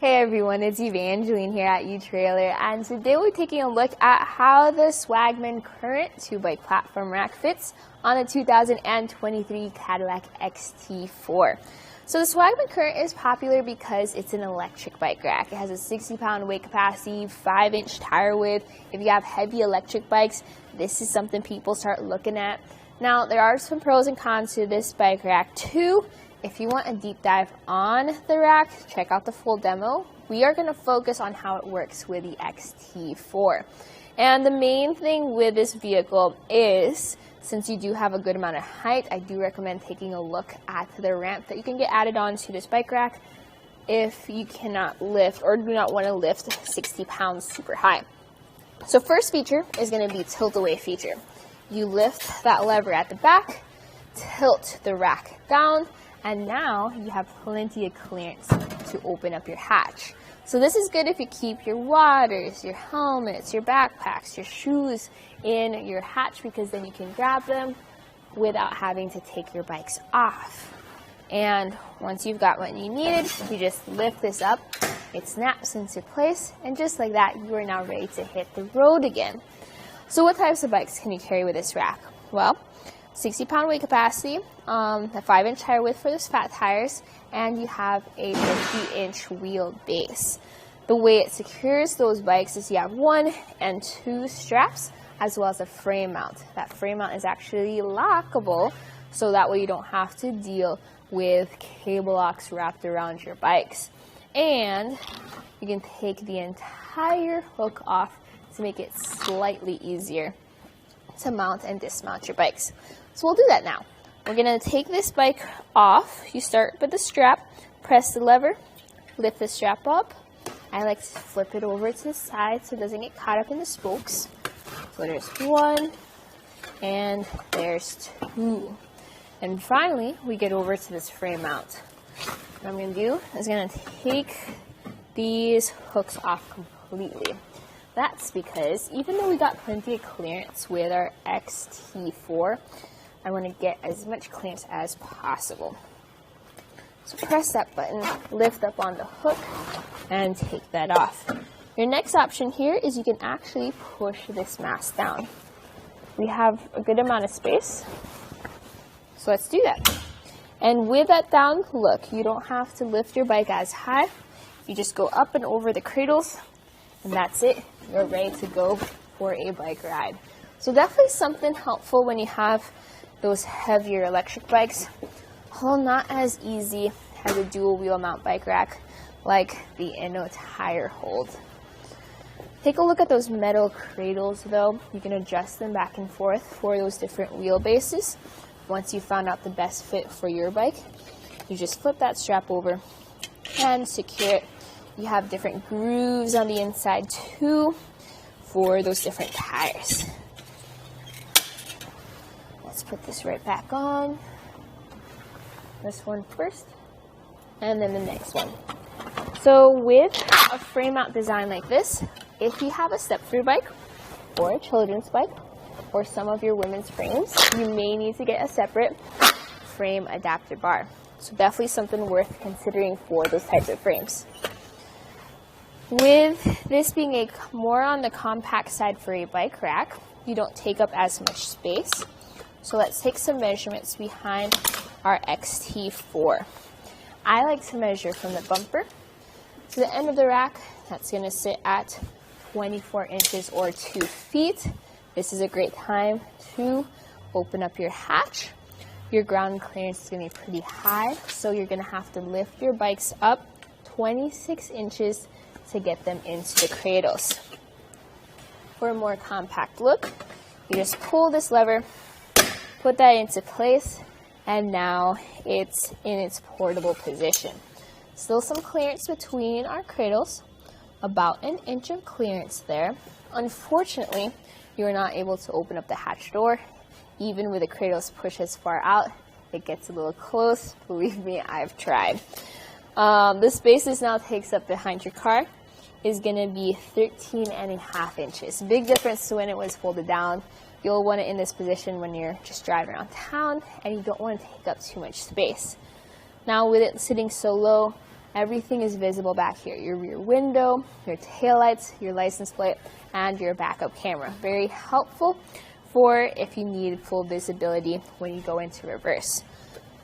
Hey everyone, it's Evangeline here at etrailer, and today we're taking a look at how the Swagman CURRENT 2-bike platform rack fits on a 2023 Cadillac XT4. So the Swagman CURRENT is popular because it's an electric bike rack. It has a 60-pound weight capacity, 5-inch tire width. If you have heavy electric bikes, this is something people start looking at. Now, there are some pros and cons to this bike rack too. If you want a deep dive on the rack, check out the full demo. We are going to focus on how it works with the XT4. And the main thing with this vehicle is, since you do have a good amount of height, I do recommend taking a look at the ramp that you can get added on to this bike rack if you cannot lift or do not want to lift 60 pounds super high. So first feature is going to be tilt away feature. You lift that lever at the back, tilt the rack down, and now you have plenty of clearance to open up your hatch. So this is good if you keep your waters, your helmets, your backpacks, your shoes in your hatch, because then you can grab them without having to take your bikes off. And once you've got what you needed, you just lift this up, it snaps into place, and just like that, you are now ready to hit the road again. So what types of bikes can you carry with this rack? Well, 60-pound weight capacity, a 5-inch tire width for those fat tires, and you have a 50-inch wheel base. The way it secures those bikes is you have 1 and 2 straps, as well as a frame mount. That frame mount is actually lockable, so that way you don't have to deal with cable locks wrapped around your bikes. And you can take the entire hook off to make it slightly easier to mount and dismount your bikes. So we'll do that now. We're gonna take this bike off. You start with the strap, press the lever, lift the strap up. I like to flip it over to the side so it doesn't get caught up in the spokes. So there's 1, and there's 2. And finally, we get over to this frame mount. What I'm gonna do is gonna take these hooks off completely. That's because even though we got plenty of clearance with our XT4, I want to get as much clearance as possible. So press that button, lift up on the hook, and take that off. Your next option here is you can actually push this mast down. We have a good amount of space, so let's do that. And with that down, look, you don't have to lift your bike as high. You just go up and over the cradles, and that's it. You're ready to go for a bike ride. So definitely something helpful when you have those heavier electric bikes, although not as easy as a dual wheel mount bike rack like the Inno tire hold. Take a look at those metal cradles though. You can adjust them back and forth for those different wheelbases. Once you found out the best fit for your bike, you just flip that strap over and secure it. You have different grooves on the inside too for those different tires. Let's put this right back on. This one first, and then the next one. So with a frame mount design like this, if you have a step-through bike or a children's bike or some of your women's frames, you may need to get a separate frame adapter bar. So definitely something worth considering for those types of frames. With this being a more on the compact side for a bike rack, you don't take up as much space. So let's take some measurements behind our XT4. I like to measure from the bumper to the end of the rack. That's going to sit at 24 inches or 2 feet. This is a great time to open up your hatch. Your ground clearance is going to be pretty high, so you're going to have to lift your bikes up 26 inches to get them into the cradles. For a more compact look, you just pull this lever, put that into place, and now it's in its portable position. Still some clearance between our cradles, about 1 inch of clearance there. Unfortunately, you're not able to open up the hatch door. Even with the cradles pushed as far out, it gets a little close. Believe me, I've tried. The space this now takes up behind your car is going to be 13.5 inches. Big difference to when it was folded down. You'll want it in this position when you're just driving around town and you don't want to take up too much space. Now with it sitting so low, Everything is visible back here. Your rear window, your taillights, your license plate, and your backup camera. Very helpful for if you need full visibility when you go into reverse.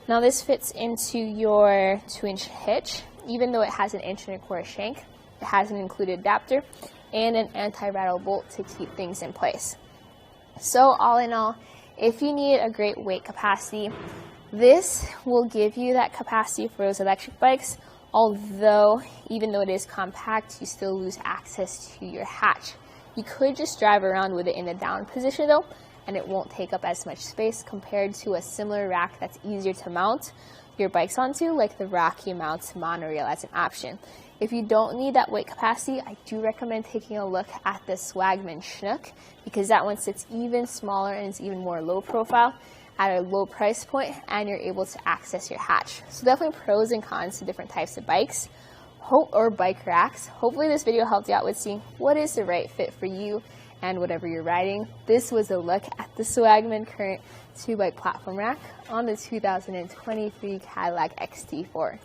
Now this fits into your 2-inch hitch. Even though it has an 1.25-inch shank, it has an included adapter and an anti-rattle bolt to keep things in place. So all in all, if you need a great weight capacity, this will give you that capacity for those electric bikes, although even though it is compact, you still lose access to your hatch. You could just drive around with it in the down position though, and it won't take up as much space compared to a similar rack that's easier to mount your bikes onto, like the Rocky Mounts monorail as an option. If you don't need that weight capacity, I do recommend taking a look at the Swagman Chinook, because that one sits even smaller and is even more low profile at a low price point, and you're able to access your hatch. So definitely pros and cons to different types of bikes or bike racks. Hopefully this video helped you out with seeing what is the right fit for you and whatever you're riding. This was a look at the Swagman Current 2-bike platform rack on the 2023 Cadillac XT4.